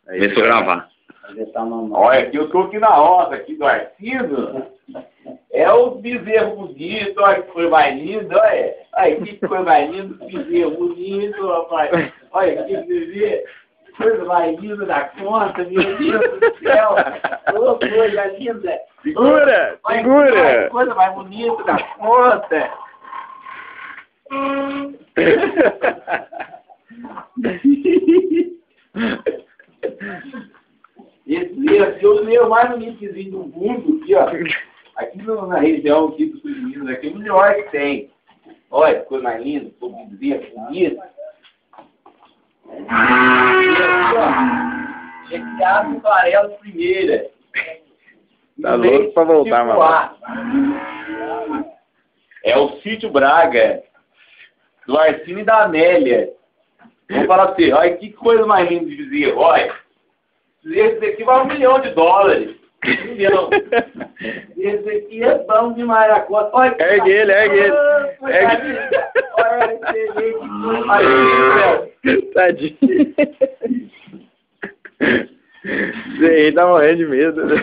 Vê se eu gravar. Olha, aqui eu tô aqui na roça, aqui do Arcido. É o bezerro bonito, olha que coisa mais linda, olha. Olha que coisa mais linda, bezerro bonito, rapaz. Olha que bezerro, coisa mais linda da conta, meu Deus do céu. Ô, coisa linda. Segura, Olha, segura. coisa mais bonita da conta. Esse é o meu mais bonitozinho do mundo, aqui, ó. Aqui na região aqui dos Minas, aqui é o melhor que tem. Olha, que coisa mais linda, pobrezinha, bonita. Aqui, ó. Esse ave amarelo primeira. Tá louco pra voltar, mano. É o Sítio Braga, do Arcínio e da Amélia. Vou falar pra você, olha que coisa mais linda de bezerro, olha. Esse aqui vale $1 milhão. $1 milhão. Esse aqui é bom demais a conta. Olha, Ergue ele, ergue ele. Olha esse aí, que coisa mais linda. Tadinho. Esse aí tá morrendo de medo, né?